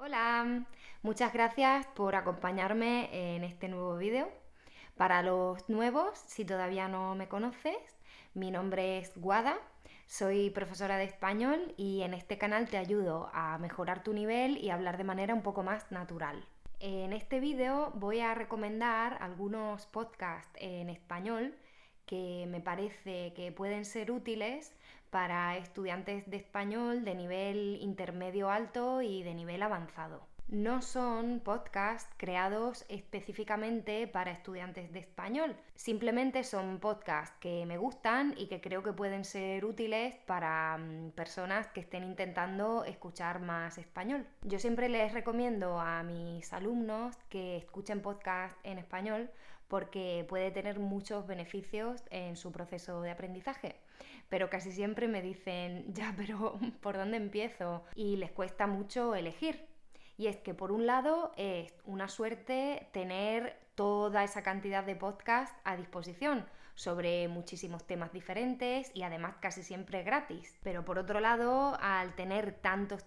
Hola, muchas gracias por acompañarme en este nuevo vídeo. Para los nuevos, si todavía no me conoces, mi nombre es Guada, soy profesora de español y en este canal te ayudo a mejorar tu nivel y a hablar de manera un poco más natural. En este vídeo voy a recomendar algunos podcasts en español que me parece que pueden ser útiles para estudiantes de español de nivel intermedio alto y de nivel avanzado. No son podcasts creados específicamente para estudiantes de español, simplemente son podcasts que me gustan y que creo que pueden ser útiles para personas que estén intentando escuchar más español. Yo siempre les recomiendo a mis alumnos que escuchen podcasts en español porque puede tener muchos beneficios en su proceso de aprendizaje. Pero casi siempre me dicen, ya, pero ¿por dónde empiezo? Y les cuesta mucho elegir. Y es que por un lado es una suerte tener toda esa cantidad de podcasts a disposición sobre muchísimos temas diferentes y además casi siempre gratis. Pero por otro lado, al tener tantos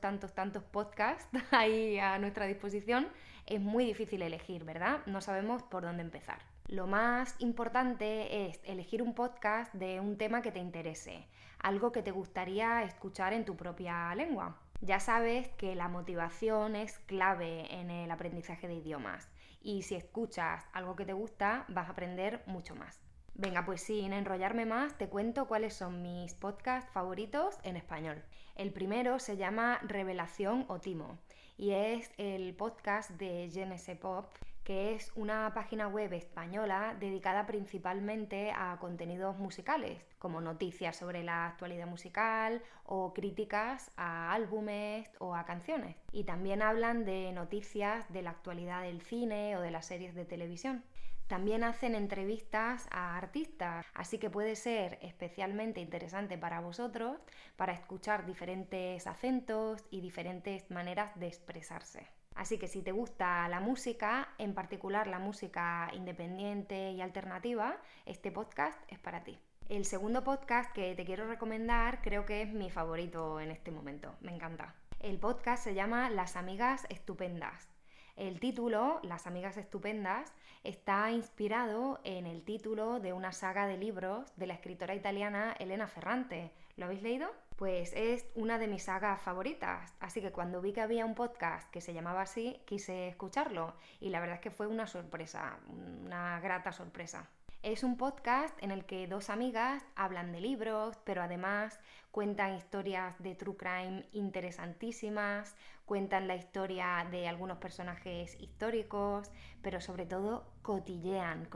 podcasts ahí a nuestra disposición, es muy difícil elegir, ¿verdad? No sabemos por dónde empezar. Lo más importante es elegir un podcast de un tema que te interese, algo que te gustaría escuchar en tu propia lengua. Ya sabes que la motivación es clave en el aprendizaje de idiomas y si escuchas algo que te gusta vas a aprender mucho más. Venga, pues sin enrollarme más, te cuento cuáles son mis podcasts favoritos en español. El primero se llama Revelación o Timo y es el podcast de Je ne sais pop, que es una página web española dedicada principalmente a contenidos musicales, como noticias sobre la actualidad musical o críticas a álbumes o a canciones. Y también hablan de noticias de la actualidad del cine o de las series de televisión. También hacen entrevistas a artistas, así que puede ser especialmente interesante para vosotros para escuchar diferentes acentos y diferentes maneras de expresarse. Así que si te gusta la música, en particular la música independiente y alternativa, este podcast es para ti. El segundo podcast que te quiero recomendar creo que es mi favorito en este momento, me encanta. El podcast se llama Las Amigas Estupendas. El título, Las Amigas Estupendas, está inspirado en el título de una saga de libros de la escritora italiana Elena Ferrante. ¿Lo habéis leído? Pues es una de mis sagas favoritas, así que cuando vi que había un podcast que se llamaba así, quise escucharlo y la verdad es que fue una sorpresa, una grata sorpresa. Es un podcast en el que dos amigas hablan de libros, pero además cuentan historias de true crime interesantísimas, cuentan la historia de algunos personajes históricos, pero sobre todo cotillean.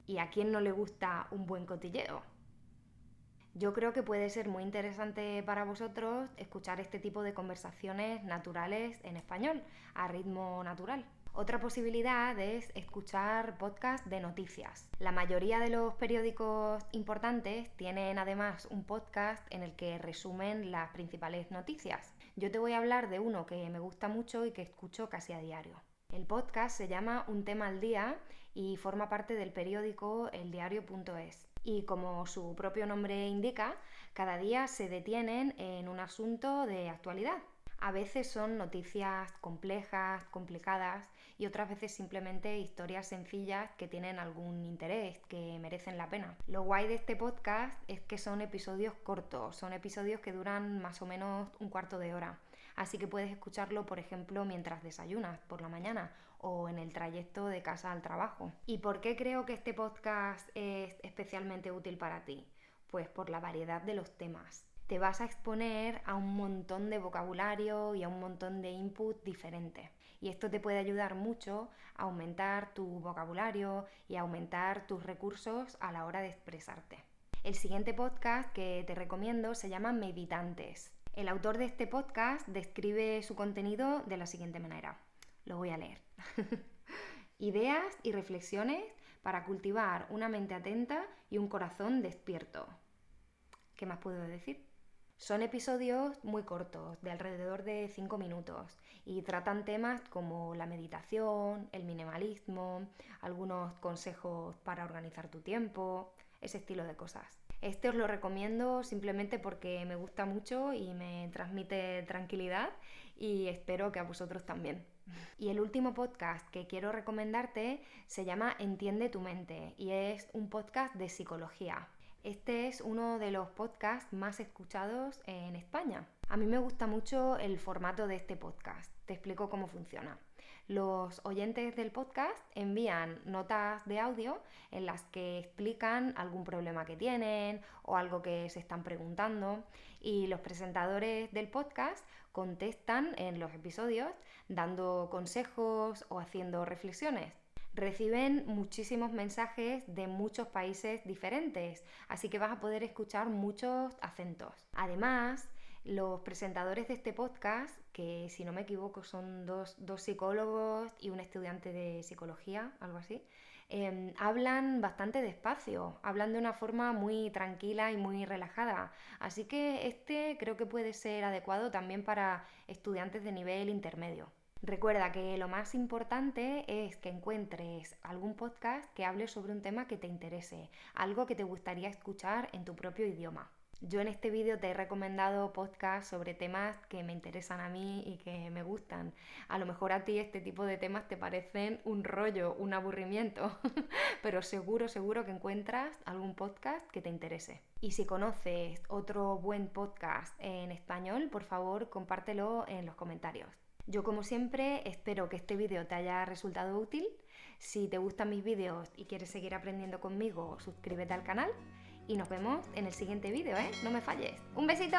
¿Y a quién no le gusta un buen cotilleo? Yo creo que puede ser muy interesante para vosotros escuchar este tipo de conversaciones naturales en español, a ritmo natural. Otra posibilidad es escuchar podcasts de noticias. La mayoría de los periódicos importantes tienen además un podcast en el que resumen las principales noticias. Yo te voy a hablar de uno que me gusta mucho y que escucho casi a diario. El podcast se llama Un tema al día y forma parte del periódico eldiario.es. Y como su propio nombre indica, cada día se detienen en un asunto de actualidad. A veces son noticias complejas, complicadas y otras veces simplemente historias sencillas que tienen algún interés, que merecen la pena. Lo guay de este podcast es que son episodios cortos, son episodios que duran más o menos un cuarto de hora. Así que puedes escucharlo, por ejemplo, mientras desayunas por la mañana o en el trayecto de casa al trabajo. ¿Y por qué creo que este podcast es especialmente útil para ti? Pues por la variedad de los temas. Te vas a exponer a un montón de vocabulario y a un montón de input diferente. Y esto te puede ayudar mucho a aumentar tu vocabulario y a aumentar tus recursos a la hora de expresarte. El siguiente podcast que te recomiendo se llama Meditantes. El autor de este podcast describe su contenido de la siguiente manera. Lo voy a leer. Ideas y reflexiones para cultivar una mente atenta y un corazón despierto. ¿Qué más puedo decir? Son episodios muy cortos, de alrededor de 5 minutos, y tratan temas como la meditación, el minimalismo, algunos consejos para organizar tu tiempo, ese estilo de cosas. Este os lo recomiendo simplemente porque me gusta mucho y me transmite tranquilidad y espero que a vosotros también. Y el último podcast que quiero recomendarte se llama Entiende tu mente y es un podcast de psicología. Este es uno de los podcasts más escuchados en España. A mí me gusta mucho el formato de este podcast. Te explico cómo funciona. Los oyentes del podcast envían notas de audio en las que explican algún problema que tienen o algo que se están preguntando, y los presentadores del podcast contestan en los episodios dando consejos o haciendo reflexiones. Reciben muchísimos mensajes de muchos países diferentes, así que vas a poder escuchar muchos acentos. Además, los presentadores de este podcast, que si no me equivoco son dos psicólogos y un estudiante de psicología, algo así, hablan bastante despacio, hablan de una forma muy tranquila y muy relajada. Así que este creo que puede ser adecuado también para estudiantes de nivel intermedio. Recuerda que lo más importante es que encuentres algún podcast que hable sobre un tema que te interese, algo que te gustaría escuchar en tu propio idioma. Yo en este vídeo te he recomendado podcasts sobre temas que me interesan a mí y que me gustan. A lo mejor a ti este tipo de temas te parecen un rollo, un aburrimiento, pero seguro que encuentras algún podcast que te interese. Y si conoces otro buen podcast en español, por favor compártelo en los comentarios. Yo, como siempre, espero que este vídeo te haya resultado útil. Si te gustan mis vídeos y quieres seguir aprendiendo conmigo, suscríbete al canal y nos vemos en el siguiente vídeo, ¿eh? No me falles. ¡Un besito!